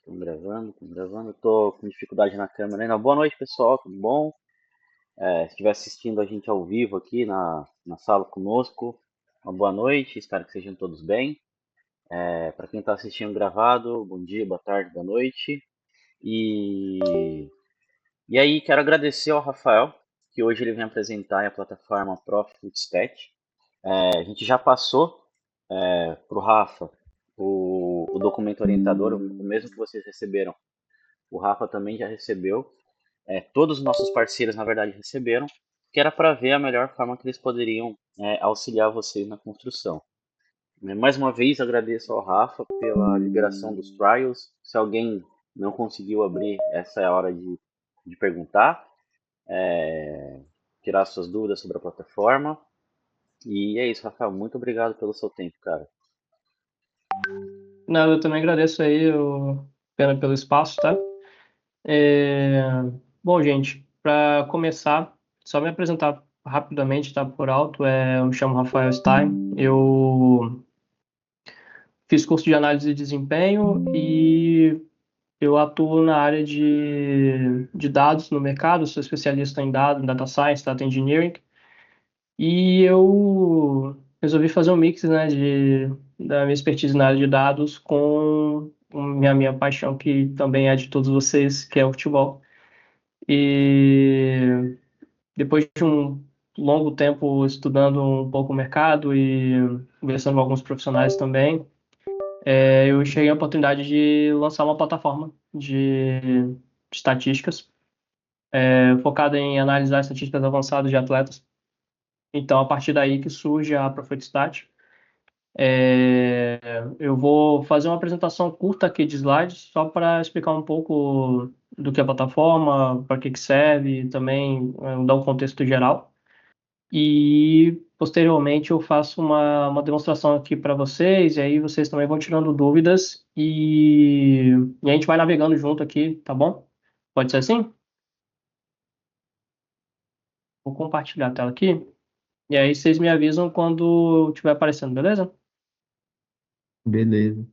Tô gravando. Tô com dificuldade na câmera ainda. Boa noite, pessoal, tudo bom? Se estiver assistindo a gente ao vivo aqui na sala conosco, uma boa noite, espero que sejam todos bem. Para quem está assistindo gravado, bom dia, boa tarde, boa noite. E aí, quero agradecer ao Rafael, que hoje ele vem apresentar a plataforma ProfitStat. A gente já passou para o Rafa o documento orientador, o mesmo que vocês receberam. O Rafa também já recebeu. Todos os nossos parceiros, na verdade, receberam, que era para ver a melhor forma que eles poderiam auxiliar vocês na construção. Mais uma vez, agradeço ao Rafa pela liberação dos trials. Se alguém não conseguiu abrir, essa é a hora de perguntar, tirar suas dúvidas sobre a plataforma. E é isso, Rafael. Muito obrigado pelo seu tempo, cara. Não, eu também agradeço aí Pena pelo espaço, tá? É, Bom, gente, para começar, só me apresentar rapidamente, tá? Por alto, eu me chamo Rafael Stein, eu fiz curso de análise de desempenho e eu atuo na área de dados no mercado, sou especialista em dados, data science, data engineering, e eu resolvi fazer um mix, né, da minha expertise na área de dados com minha paixão, que também é de todos vocês, que é o futebol. E depois de um longo tempo estudando um pouco o mercado e conversando com alguns profissionais também, eu cheguei à oportunidade de lançar uma plataforma de estatísticas, focada em analisar estatísticas avançadas de atletas. Então, a partir daí que surge a ProfitStat. Eu vou fazer uma apresentação curta aqui de slides, só para explicar um pouco do que é a plataforma, para que serve, e também dar um contexto geral. E posteriormente eu faço uma demonstração aqui para vocês, e aí vocês também vão tirando dúvidas e a gente vai navegando junto aqui, tá bom? Pode ser assim? Vou compartilhar a tela aqui, e aí vocês me avisam quando estiver aparecendo, beleza? Beleza.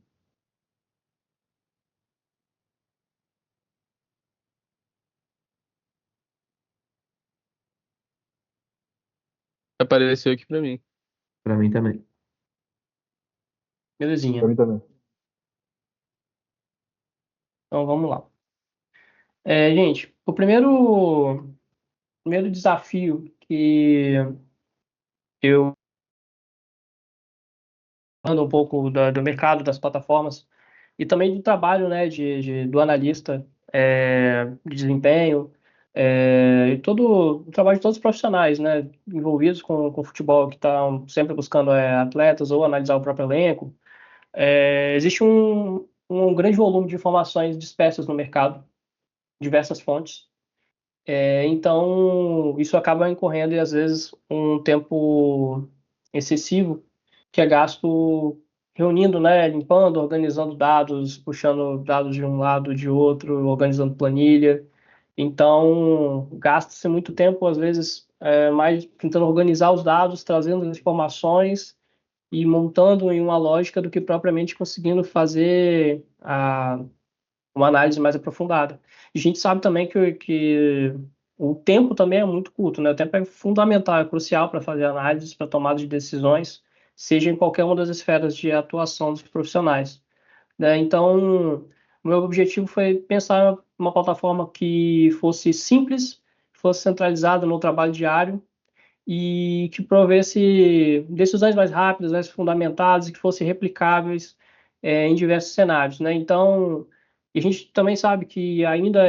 Apareceu aqui pra mim. Pra mim também. Belezinha. Pra mim também. Então vamos lá. Gente, o primeiro desafio que eu ando um pouco do mercado, das plataformas, e também do trabalho, né, do analista de desempenho, e todo o trabalho de todos os profissionais, né, envolvidos com o futebol, que estão sempre buscando atletas ou analisar o próprio elenco. Existe um grande volume de informações dispersas no mercado, diversas fontes. Então, isso acaba incorrendo, e às vezes, um tempo excessivo que é gasto reunindo, né, limpando, organizando dados, puxando dados de um lado, de outro, organizando planilha. Então, gasta-se muito tempo, às vezes, mais tentando organizar os dados, trazendo as informações e montando em uma lógica do que propriamente conseguindo fazer uma análise mais aprofundada. E a gente sabe também que o tempo também é muito curto, né? O tempo é fundamental, é crucial para fazer análises, para tomada de decisões, seja em qualquer uma das esferas de atuação dos profissionais, né? Então, o meu objetivo foi pensar uma plataforma que fosse simples, fosse centralizada no trabalho diário e que provesse decisões mais rápidas, mais fundamentadas e que fossem replicáveis em diversos cenários, né? Então, a gente também sabe que ainda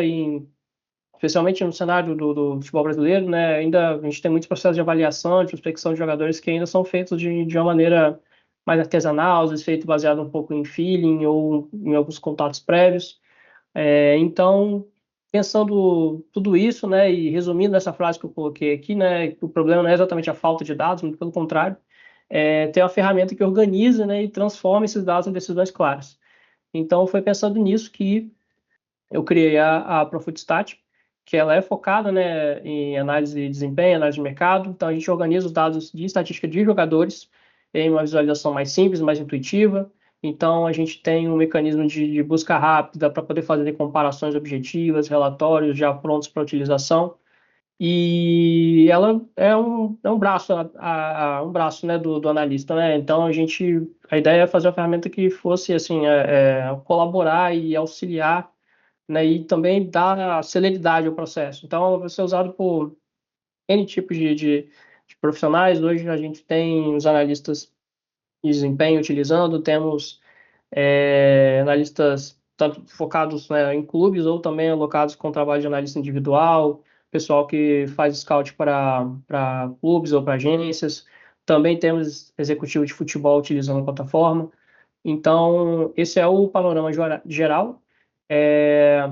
especialmente no cenário do futebol brasileiro, né, ainda a gente tem muitos processos de avaliação, de prospecção de jogadores que ainda são feitos de uma maneira mais artesanal, às vezes feito baseado um pouco em feeling ou em alguns contatos prévios. Então, pensando tudo isso, né, e resumindo essa frase que eu coloquei aqui, né, o problema não é exatamente a falta de dados, muito pelo contrário, ter uma ferramenta que organiza, né, e transforma esses dados em decisões claras. Então, foi pensando nisso que eu criei a ProfitStat, que ela é focada, né, em análise de desempenho, análise de mercado. Então, a gente organiza os dados de estatística de jogadores em uma visualização mais simples, mais intuitiva, Então, a gente tem um mecanismo de busca rápida para poder fazer comparações objetivas, relatórios já prontos para utilização. E ela é um braço, um braço, né, do analista, né? Então, a ideia é fazer uma ferramenta que fosse, assim, colaborar e auxiliar, né, e também dar celeridade ao processo. Então, ela vai ser usado por N tipos de profissionais. Hoje a gente tem os analistas de desempenho utilizando, temos analistas tanto focados, né, em clubes ou também alocados com trabalho de analista individual, pessoal que faz scout para clubes ou para agências. Também temos executivo de futebol utilizando a plataforma. Então, esse é o panorama geral. É,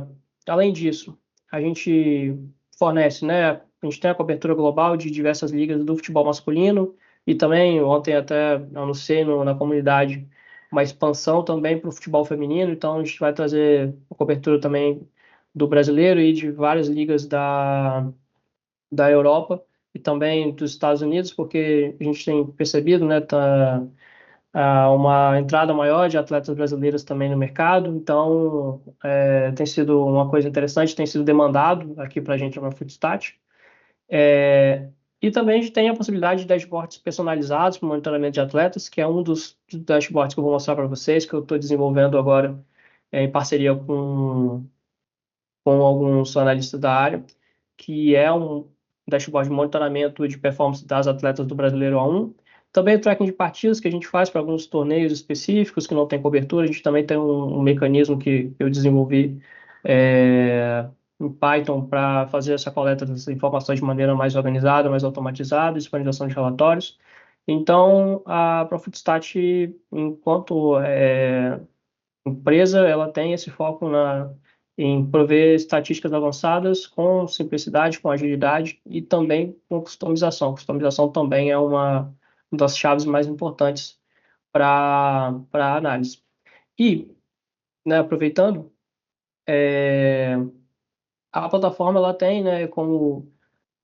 Além disso, a gente fornece, né? A gente tem a cobertura global de diversas ligas do futebol masculino e também, ontem até anunciei na comunidade uma expansão também para o futebol feminino. Então, a gente vai trazer a cobertura também do brasileiro e de várias ligas da Europa e também dos Estados Unidos, porque a gente tem percebido, né? Uma entrada maior de atletas brasileiros também no mercado. Então, tem sido uma coisa interessante, tem sido demandado aqui para a gente na Footstat. E também a gente tem a possibilidade de dashboards personalizados para monitoramento de atletas, que é um dos dashboards que eu vou mostrar para vocês, que eu estou desenvolvendo agora em parceria com alguns analistas da área, que é um dashboard de monitoramento de performance das atletas do Brasileiro A1. Também o tracking de partidas que a gente faz para alguns torneios específicos que não tem cobertura. A gente também tem um mecanismo que eu desenvolvi em Python para fazer essa coleta dessas informações de maneira mais organizada, mais automatizada, disponibilização de relatórios. Então, a Profutstat, enquanto empresa, ela tem esse foco em prover estatísticas avançadas com simplicidade, com agilidade e também com customização. Customização também é uma das chaves mais importantes para análise. E, né, aproveitando, a plataforma ela tem, né, como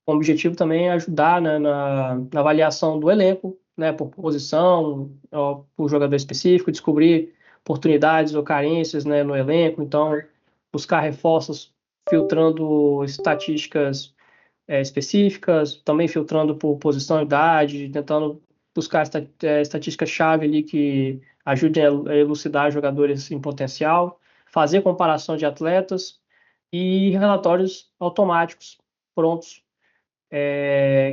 objetivo também ajudar, né, na avaliação do elenco, né, por posição, ó, por jogador específico, descobrir oportunidades ou carências, né, no elenco. Então, buscar reforços filtrando estatísticas específicas, também filtrando por posição e idade, tentando buscar estatísticas-chave ali que ajudem a elucidar jogadores em potencial, fazer comparação de atletas e relatórios automáticos prontos,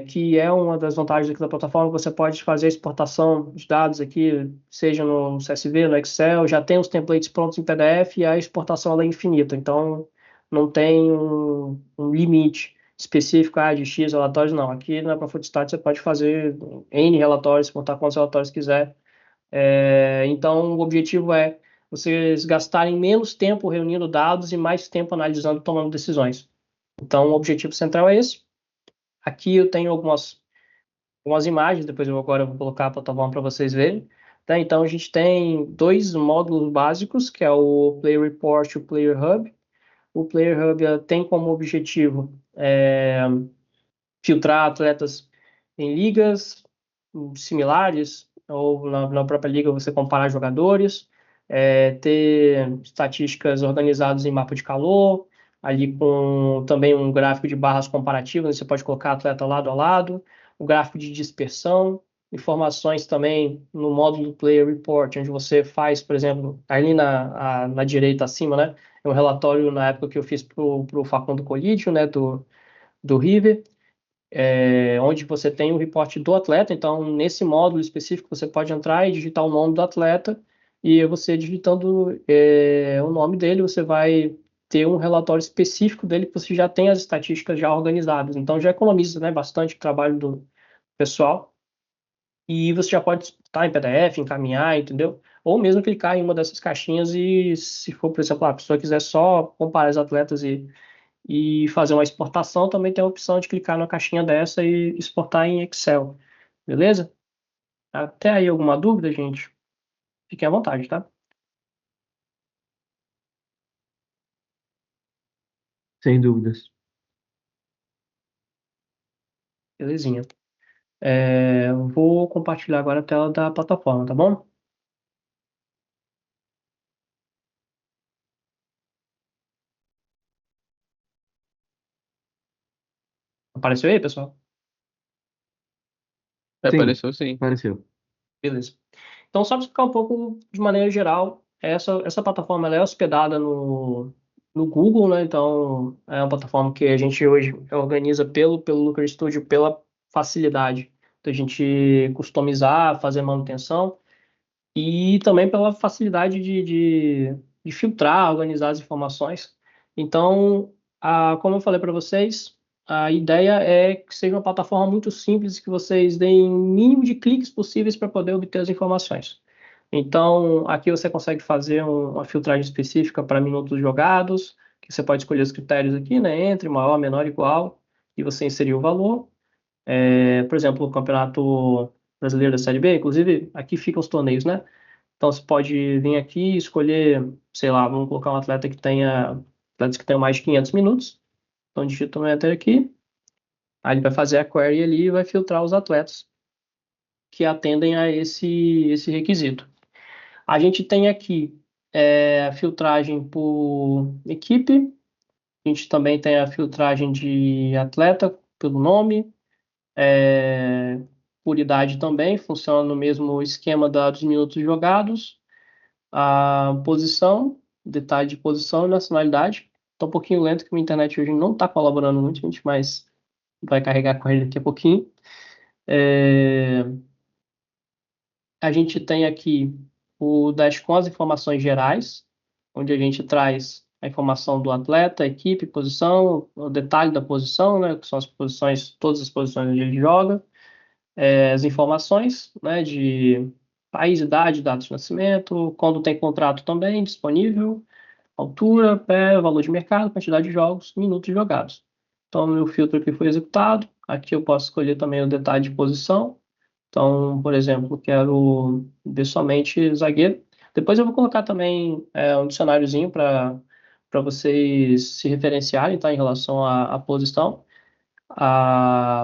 que é uma das vantagens aqui da plataforma. Você pode fazer a exportação de dados aqui, seja no CSV, no Excel, já tem os templates prontos em PDF e a exportação ela é infinita. Então, não tem um limite específico de X relatórios, não. Aqui na Profootstat você pode fazer N relatórios, exportar quantos relatórios quiser. Então, o objetivo é vocês gastarem menos tempo reunindo dados e mais tempo analisando e tomando decisões. Então, o objetivo central é esse. Aqui eu tenho algumas imagens, depois eu agora vou colocar a plataforma para vocês verem. Tá? Então a gente tem dois módulos básicos, que é o Player Report e o Player Hub. O Player Hub tem como objetivo filtrar atletas em ligas similares, ou na própria liga você comparar jogadores, ter estatísticas organizadas em mapa de calor, ali com também um gráfico de barras comparativas, você pode colocar atleta lado a lado, o gráfico de dispersão, informações também no módulo Player Report, onde você faz, por exemplo, ali na direita acima, né? É um relatório na época que eu fiz para o Facundo Colídio, né, do River, onde você tem o reporte do atleta. Então, nesse módulo específico, você pode entrar e digitar o nome do atleta, e você digitando o nome dele, você vai ter um relatório específico dele que você já tem as estatísticas já organizadas. Então, já economiza, né, bastante trabalho do pessoal, e você já pode estar em PDF, encaminhar, entendeu? Ou mesmo clicar em uma dessas caixinhas e, se for, por exemplo, a pessoa quiser só comparar os atletas e fazer uma exportação, também tem a opção de clicar na caixinha dessa e exportar em Excel. Beleza? Até aí alguma dúvida, gente? Fiquem à vontade, tá? Sem dúvidas. Belezinha. Eu vou compartilhar agora a tela da plataforma, tá bom? Apareceu aí, pessoal? Sim, Apareceu sim. apareceu. Beleza. Então, só para explicar um pouco de maneira geral, essa plataforma ela é hospedada no Google, né? Então, é uma plataforma que a gente hoje organiza pelo Looker Studio pela facilidade da gente customizar, fazer manutenção e também pela facilidade de filtrar, organizar as informações. Então, como eu falei para vocês, a ideia é que seja uma plataforma muito simples, que vocês deem o mínimo de cliques possíveis para poder obter as informações. Então, aqui você consegue fazer uma filtragem específica para minutos jogados, que você pode escolher os critérios aqui, né? Entre, maior, menor, igual, e você inserir o valor. Por exemplo, o Campeonato Brasileiro da Série B, inclusive, aqui ficam os torneios, né? Então você pode vir aqui e escolher, sei lá, vamos colocar um atleta que tenha atletas que tenham mais de 500 minutos. Então digita no Enter aqui, aí ele vai fazer a query ali e vai filtrar os atletas que atendem a esse requisito. A gente tem aqui a filtragem por equipe, a gente também tem a filtragem de atleta pelo nome, por idade também, funciona no mesmo esquema dos minutos jogados. A posição, detalhe de posição e nacionalidade. Tá um pouquinho lento, que a minha internet hoje não está colaborando muito, gente, mas vai carregar com ele daqui a pouquinho. A gente tem aqui o dash com as informações gerais, onde a gente traz a informação do atleta, equipe, posição, o detalhe da posição, né, que são as posições, todas as posições onde ele joga, as informações, né, de país, idade, data de nascimento, quando tem contrato também disponível, altura, pé, valor de mercado, quantidade de jogos, minutos jogados. Então, o meu filtro aqui foi executado. Aqui eu posso escolher também o detalhe de posição. Então, por exemplo, quero ver somente zagueiro. Depois eu vou colocar também um dicionáriozinho para vocês se referenciarem, tá, em relação à posição.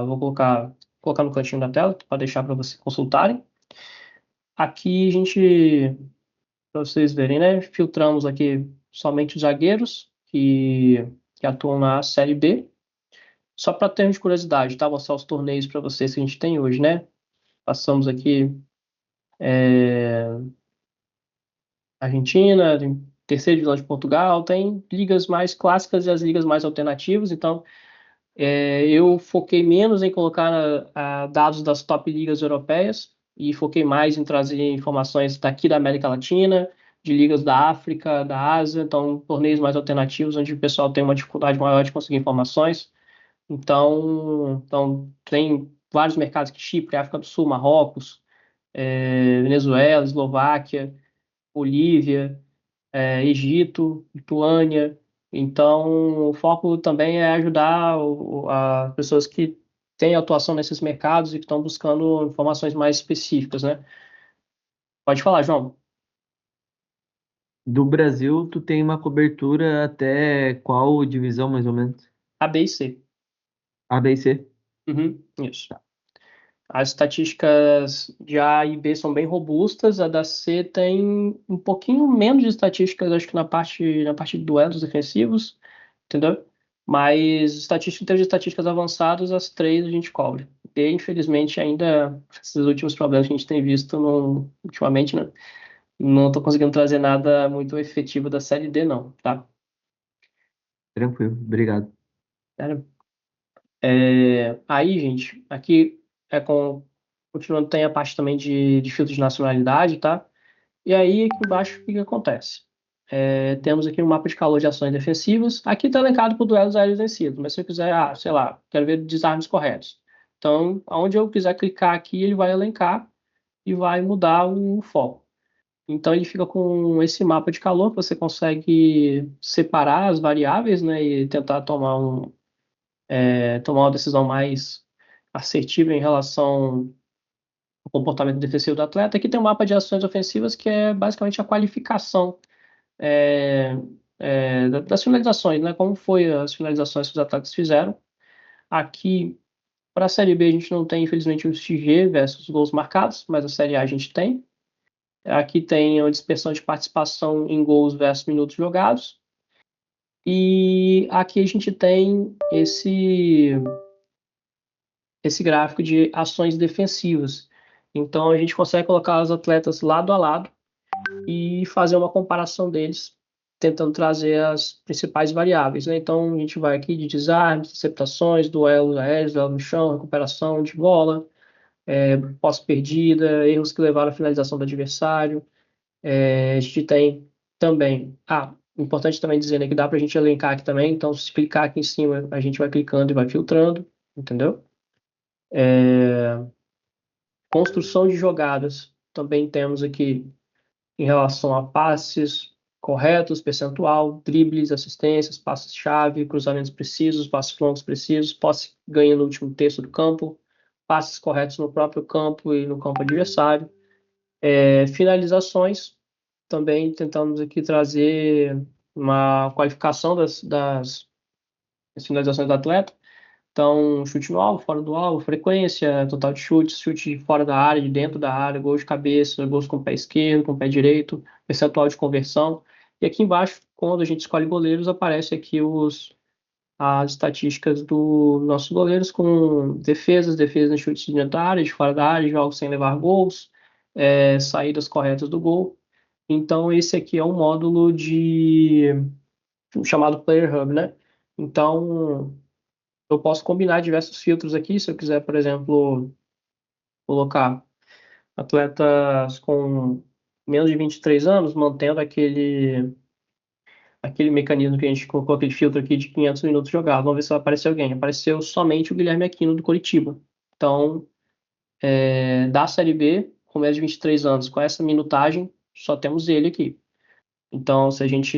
Vou colocar no cantinho da tela para deixar para vocês consultarem. Aqui a gente, para vocês verem, né? Filtramos aqui somente os zagueiros que atuam na Série B. Só para termos de curiosidade, tá? Vou mostrar os torneios para vocês que a gente tem hoje, né? Passamos aqui Argentina, tem terceira divisão de Portugal, tem ligas mais clássicas e as ligas mais alternativas. Então, eu foquei menos em colocar dados das top ligas europeias e foquei mais em trazer informações daqui da América Latina, de ligas da África, da Ásia, então torneios mais alternativos, onde o pessoal tem uma dificuldade maior de conseguir informações. Então tem vários mercados que Chipre, África do Sul, Marrocos, Venezuela, Eslováquia, Bolívia, Egito, Lituânia. Então, o foco também é ajudar as pessoas que têm atuação nesses mercados e que estão buscando informações mais específicas, né? Pode falar, João. Do Brasil, tu tem uma cobertura até qual divisão, mais ou menos? A, B e C. A, B e C? Uhum, isso. As estatísticas de A e B são bem robustas, a da C tem um pouquinho menos de estatísticas, acho que na parte de duelos defensivos, entendeu? Mas estatística, em termos de estatísticas avançadas, as três a gente cobre. E, infelizmente, ainda esses últimos problemas que a gente tem visto ultimamente, né? Não estou conseguindo trazer nada muito efetivo da série D, não, tá? Tranquilo, obrigado. Cara, aí, gente, aqui continuando, tem a parte também de filtro de nacionalidade, tá? E aí, aqui embaixo, o que que acontece? Temos aqui um mapa de calor de ações defensivas. Aqui está elencado por duelos aéreos vencidos, mas se eu quiser, sei lá, quero ver desarmes corretos. Então, aonde eu quiser clicar aqui, ele vai elencar e vai mudar o foco. Então, ele fica com esse mapa de calor, que você consegue separar as variáveis, né, e tentar tomar uma decisão mais assertiva em relação ao comportamento defensivo do atleta. Aqui tem um mapa de ações ofensivas, que é basicamente a qualificação é, das finalizações, né? Como foi as finalizações que os atletas fizeram. Aqui, para a Série B, a gente não tem, infelizmente, o XG versus gols marcados, mas a Série A a gente tem. Aqui tem a dispersão de participação em gols versus minutos jogados. E aqui a gente tem esse gráfico de ações defensivas. Então a gente consegue colocar os atletas lado a lado e fazer uma comparação deles, tentando trazer as principais variáveis, né? Então a gente vai aqui de desarmes, interceptações, duelos aéreos, duelo no chão, recuperação de bola, posse perdida, erros que levaram à finalização do adversário. A gente tem também. Importante também dizer, né, que dá para a gente elencar aqui também. Então, se clicar aqui em cima, a gente vai clicando e vai filtrando, entendeu? Construção de jogadas. Também temos aqui em relação a passes corretos, percentual, dribles, assistências, passes-chave, cruzamentos precisos, passes longos precisos, passe ganha no último terço do campo, passes corretos no próprio campo e no campo adversário. Finalizações, também tentamos aqui trazer uma qualificação das finalizações do atleta. Então, chute no alvo, fora do alvo, frequência, total de chutes, chute fora da área, de dentro da área, gols de cabeça, gols com o pé esquerdo, com o pé direito, percentual de conversão. E aqui embaixo, quando a gente escolhe goleiros, aparece aqui as estatísticas dos nossos goleiros com defesas de chutes de dentro da área, de fora da área, jogos sem levar gols, saídas corretas do gol. Então, esse aqui é um módulo chamado Player Hub, né? Então, eu posso combinar diversos filtros aqui. Se eu quiser, por exemplo, colocar atletas com menos de 23 anos, mantendo aquele mecanismo que a gente colocou, aquele filtro aqui de 500 minutos jogados. Vamos ver se vai aparecer alguém. Apareceu somente o Guilherme Aquino do Coritiba. Então, da Série B, com menos de 23 anos, com essa minutagem, só temos ele aqui. Então, se a gente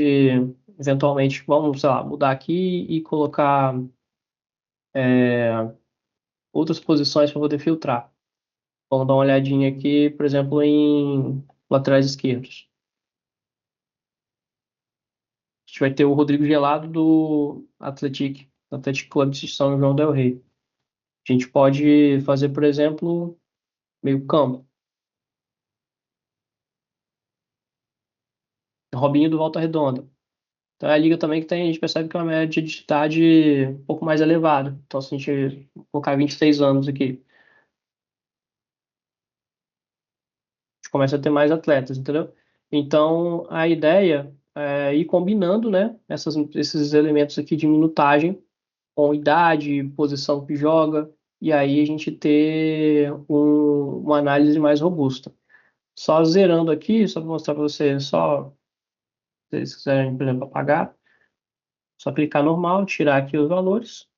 eventualmente, vamos, sei lá, mudar aqui e colocar outras posições para poder filtrar. Vamos dar uma olhadinha aqui, por exemplo, em laterais esquerdos. A gente vai ter o Rodrigo Gelado do Atlético Clube de São João del Rei. A gente pode fazer, por exemplo, meio-campo. Robinho do Volta Redonda. Então é a liga também que tem, a gente percebe que é uma média de idade um pouco mais elevada. Então, se a gente colocar 26 anos aqui, a gente começa a ter mais atletas, entendeu? Então, a ideia é ir combinando, né, esses elementos aqui de minutagem com idade, posição que joga, e aí a gente ter uma análise mais robusta. Só zerando aqui, só para mostrar para vocês, só se vocês quiserem, por exemplo, apagar, só clicar normal, tirar aqui os valores,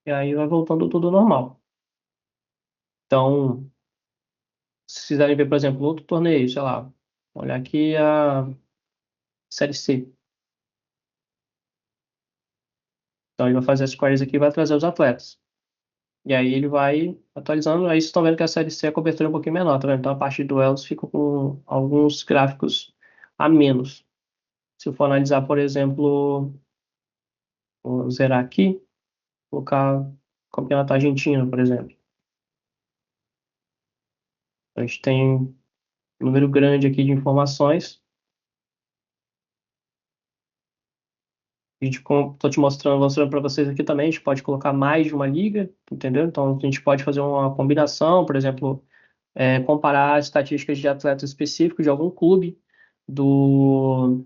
e aí vai voltando tudo normal. Então, se quiserem ver, por exemplo, outro torneio, sei lá, olhar aqui a Série C. Então, ele vai fazer as queries aqui e vai trazer os atletas. E aí ele vai atualizando. Aí vocês estão vendo que a série C a cobertura é um pouquinho menor, tá vendo? Então a parte de duelos fica com alguns gráficos a menos. Se eu for analisar, por exemplo, vou zerar aqui, colocar campeonato argentino, por exemplo. A gente tem um número grande aqui de informações. Estou te mostrando para vocês aqui também, a gente pode colocar mais de uma liga, entendeu? Então a gente pode fazer uma combinação, por exemplo, comparar as estatísticas de atletas específicos de algum clube do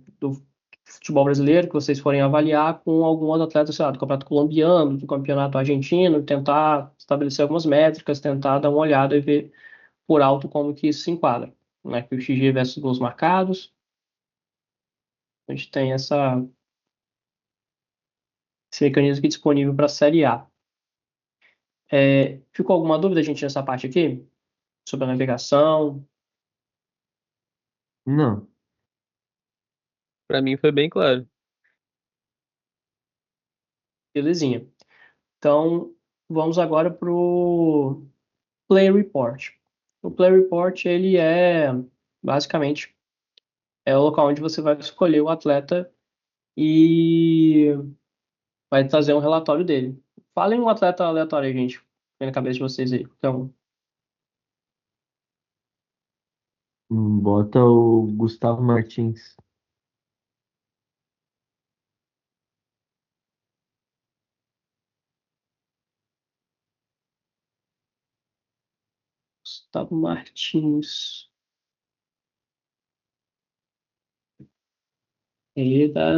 futebol brasileiro que vocês forem avaliar com algum outro atleta, sei lá, do campeonato colombiano, do campeonato argentino, tentar estabelecer algumas métricas, tentar dar uma olhada e ver por alto como que isso se enquadra, né? Que o XG versus gols marcados, a gente tem esse mecanismo aqui disponível para a Série A. Ficou alguma dúvida, gente, nessa parte aqui? Sobre a navegação? Não. Pra mim foi bem claro. Belezinha. Então, vamos agora para o Play Report. O Play Report, ele basicamente, o local onde você vai escolher o atleta e vai trazer um relatório dele. Falem um atleta aleatório aí, gente. Vem na cabeça de vocês aí. Então, Bota o Gustavo Martins. Gustavo Martins. Ele tá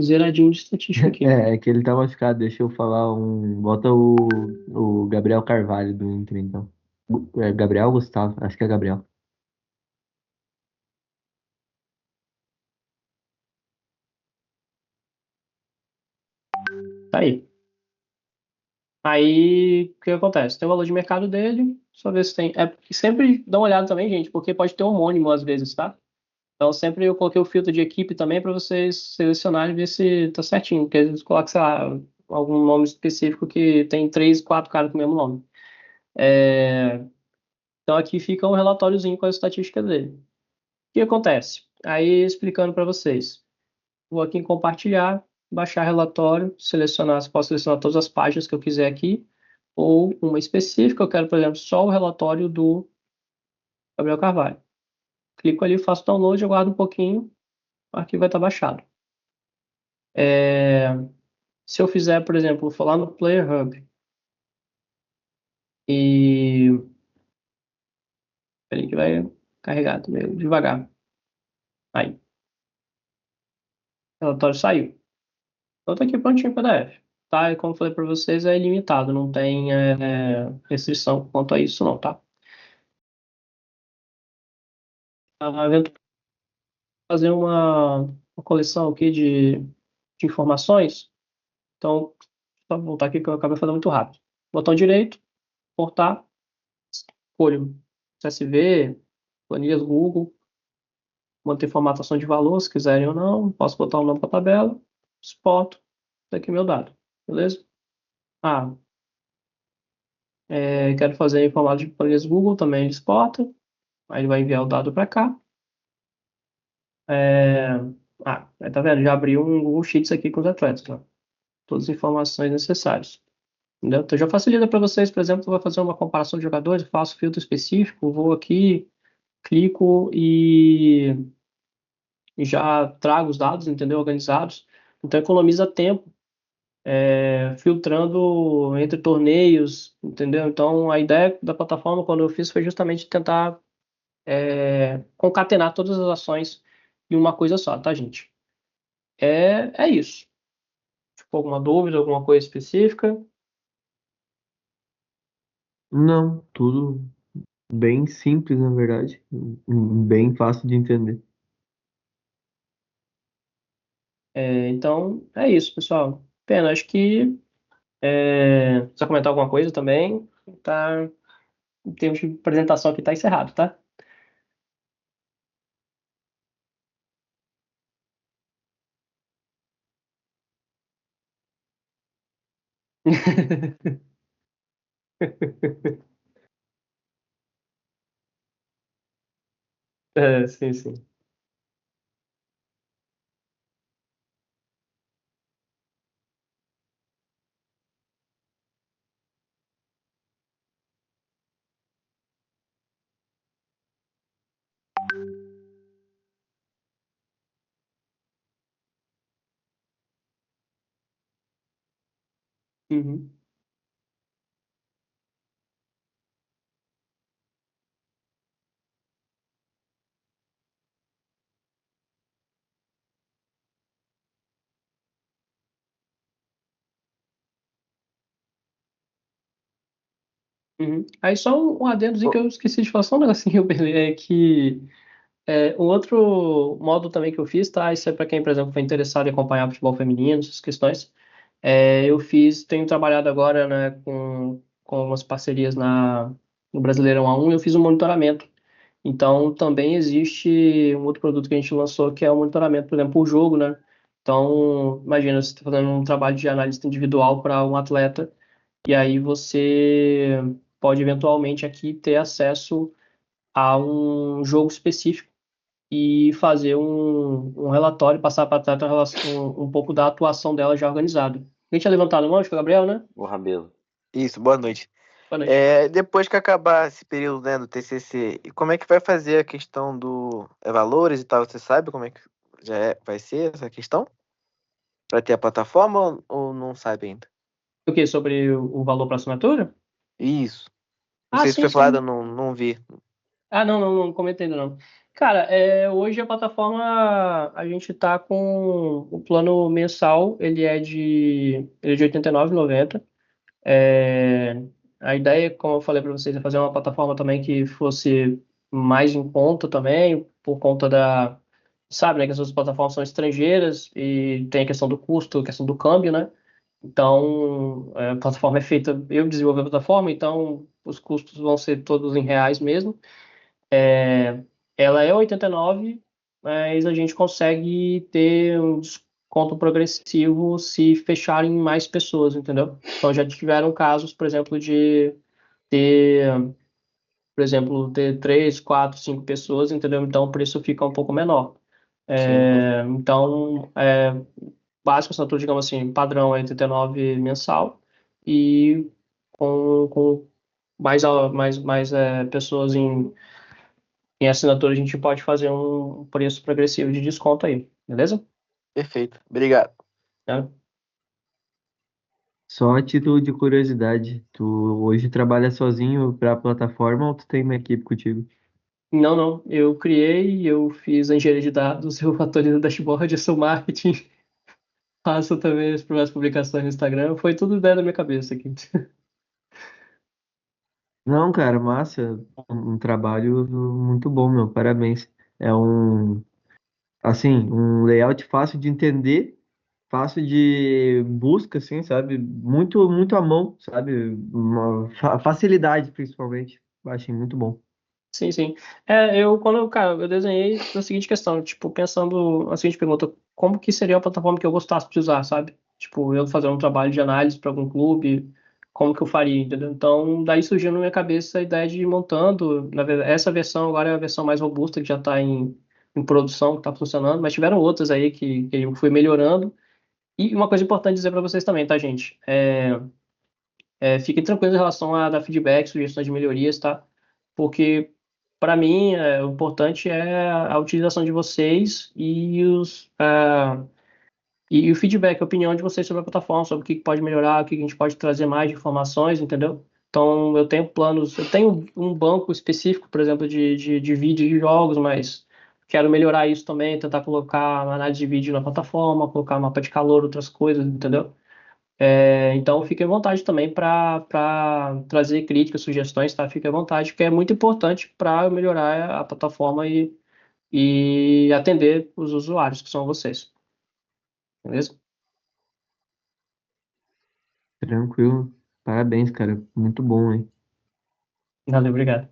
zeradinho de estatística aqui. É que ele tá machucado, deixa eu falar um. Bota o Gabriel Carvalho do Inter, então. É Gabriel ou Gustavo? Acho que é Gabriel. Tá aí. Aí, o que acontece? Tem o valor de mercado dele, só ver se tem. É porque sempre dá uma olhada também, gente, porque pode ter homônimo às vezes, tá? Então, sempre eu coloquei o filtro de equipe também para vocês selecionarem e ver se tá certinho. Porque às vezes coloca, sei lá, algum nome específico que tem 3, 4 caras com o mesmo nome. Então, aqui fica um relatóriozinho com as estatísticas dele. O que acontece? Aí, explicando para vocês. Vou aqui em compartilhar, baixar relatório, selecionar, posso selecionar todas as páginas que eu quiser aqui, ou uma específica, eu quero, por exemplo, só o relatório do Gabriel Carvalho. Clico ali, faço download, aguardo um pouquinho, o arquivo vai estar baixado. Se eu fizer, por exemplo, vou falar no Player Hub e... Peraí que vai carregar meio devagar. Aí, o relatório saiu. Então tá aqui prontinho o PDF. Tá? E como eu falei para vocês, é ilimitado, não tem restrição quanto a isso não, tá? Eventualmente fazer uma coleção aqui de informações. Então, só voltar aqui que eu acabei fazendo muito rápido. Botão direito, portar, escolho CSV, planilhas Google, manter formatação de valor, se quiserem ou não. Posso botar o nome para a tabela, exporto, tá aqui meu dado, beleza? Ah, quero fazer em formato de planilhas Google, também ele exporta, aí ele vai enviar o dado para cá. Aí tá vendo? Já abriu um Google Sheets aqui com os atletas, ó. Todas as informações necessárias. Entendeu? Então já facilita para vocês, por exemplo, vai fazer uma comparação de jogadores, faço filtro específico, vou aqui, clico e já trago os dados, entendeu? Organizados. Então economiza tempo, filtrando entre torneios, entendeu? Então a ideia da plataforma, quando eu fiz, foi justamente tentar concatenar todas as ações em uma coisa só, tá, gente? É isso. Ficou alguma dúvida, alguma coisa específica? Não, tudo bem simples, na verdade. Bem fácil de entender. Então, é isso, pessoal. Pena, acho que precisa comentar alguma coisa também. Tá, em termos de apresentação aqui, tá encerrado, tá? Sim, sim. Uhum, uhum. Aí só um adendozinho que eu esqueci de falar, só um negocinho, é que um outro modo também que eu fiz, tá? Isso é para quem, por exemplo, foi interessado em acompanhar futebol feminino, essas questões. Tenho trabalhado agora, né, com algumas parcerias no Brasileirão A1 e eu fiz um monitoramento. Então, também existe um outro produto que a gente lançou que é o monitoramento, por exemplo, por jogo, né? Então, imagina, você está fazendo um trabalho de analista individual para um atleta e aí você pode eventualmente aqui ter acesso a um jogo específico e fazer um relatório, passar para a atleta um pouco da atuação dela já organizado. Quem tinha levantado a mão, acho que foi o Gabriel, né? O Rabelo. Isso, boa noite. Boa noite. Depois que acabar esse período, né, do TCC, e como é que vai fazer a questão do valores e tal? Você sabe como é que vai ser essa questão? Vai ter a plataforma ou não sabe ainda? O quê? Sobre o valor para assinatura? Isso. Não sei se sim, foi falado, eu sim. não vi. Não comentei ainda não. Cara, hoje a plataforma, a gente tá com o plano mensal, ele é de R$ 89,90. É, a ideia, como eu falei para vocês, é fazer uma plataforma também que fosse mais em conta também, por conta sabe, né, que as outras plataformas são estrangeiras e tem a questão do custo, a questão do câmbio, né? Então, a plataforma é feita, eu desenvolvi a plataforma, então os custos vão ser todos em reais mesmo. Ela é 89, mas a gente consegue ter um desconto progressivo se fecharem mais pessoas, entendeu? Então já tiveram casos, por exemplo, de ter, ter 3, 4, 5 pessoas, entendeu? Então o preço fica um pouco menor. Sim. Então, básico, assinatura, digamos assim, padrão é 89 mensal e com mais pessoas em assinatura a gente pode fazer um preço progressivo de desconto aí, beleza? Perfeito. Obrigado. É. Só a título de curiosidade, tu hoje trabalha sozinho para a plataforma ou tu tem uma equipe contigo? Não. Eu fiz a engenharia de dados, eu atualizo o dashboard, eu sou marketing, faço também as primeiras publicações no Instagram. Foi tudo ideia da minha cabeça aqui. Não, cara, massa, um trabalho muito bom, meu, parabéns. É um layout fácil de entender, fácil de busca, assim, sabe? Muito, muito à mão, sabe? Uma facilidade, principalmente. Achei muito bom. Sim, sim. Cara, eu desenhei da seguinte questão, tipo, pensando a seguinte pergunta, como que seria a plataforma que eu gostasse de usar, sabe? Tipo, eu fazer um trabalho de análise para algum clube, como que eu faria, entendeu? Então, daí surgiu na minha cabeça a ideia de ir montando, na verdade, essa versão agora é a versão mais robusta, que já está em produção, que está funcionando, mas tiveram outras aí que eu fui melhorando. E uma coisa importante dizer para vocês também, tá, gente? Fiquem tranquilos em relação a dar feedback, sugestões de melhorias, tá? Porque, para mim, o importante é a utilização de vocês e o feedback, a opinião de vocês sobre a plataforma, sobre o que pode melhorar, o que a gente pode trazer mais de informações, entendeu? Então, eu tenho um banco específico, por exemplo, de vídeos de jogos, mas quero melhorar isso também, tentar colocar análise de vídeo na plataforma, colocar mapa de calor, outras coisas, entendeu? Então, fique à vontade também para trazer críticas, sugestões, tá? Fique à vontade, porque é muito importante para melhorar a plataforma e atender os usuários, que são vocês. Beleza? Tranquilo. Parabéns, cara. Muito bom, hein? Valeu, obrigado.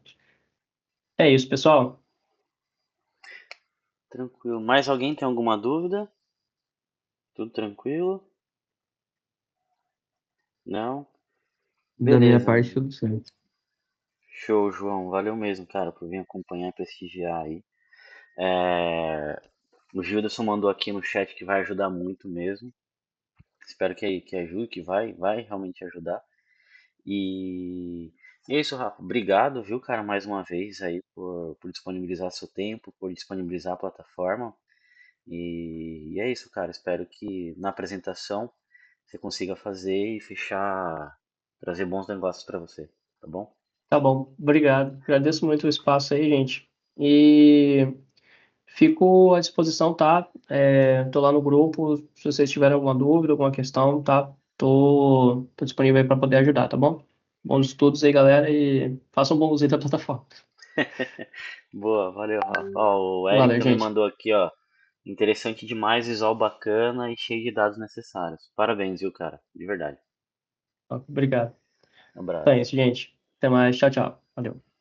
É isso, pessoal. Tranquilo. Mais alguém tem alguma dúvida? Tudo tranquilo? Não? Da minha Beleza. parte, tudo certo. Show, João. Valeu mesmo, cara, por vir acompanhar e prestigiar aí. É, O Gilderson mandou aqui no chat que vai ajudar muito mesmo. Espero que ajude, que vai realmente ajudar. E é isso, Rafa. Obrigado, viu, cara, mais uma vez aí por disponibilizar seu tempo, por disponibilizar a plataforma. E é isso, cara. Espero que na apresentação você consiga fazer e fechar, trazer bons negócios para você, tá bom? Tá bom, obrigado. Agradeço muito o espaço aí, gente. E fico à disposição, tá? Tô lá no grupo, se vocês tiverem alguma dúvida, alguma questão, tá? Tô disponível aí para poder ajudar, tá bom? Bons estudos aí, galera, e façam um bom uso aí da plataforma. Boa, valeu, Rafa. Ó, o Eric Valeu, também gente. mandou aqui, ó. Interessante demais, visual bacana e cheio de dados necessários. Parabéns, viu, cara? De verdade. Obrigado. Então é Abraço. isso, gente. Até mais. Tchau, tchau. Valeu.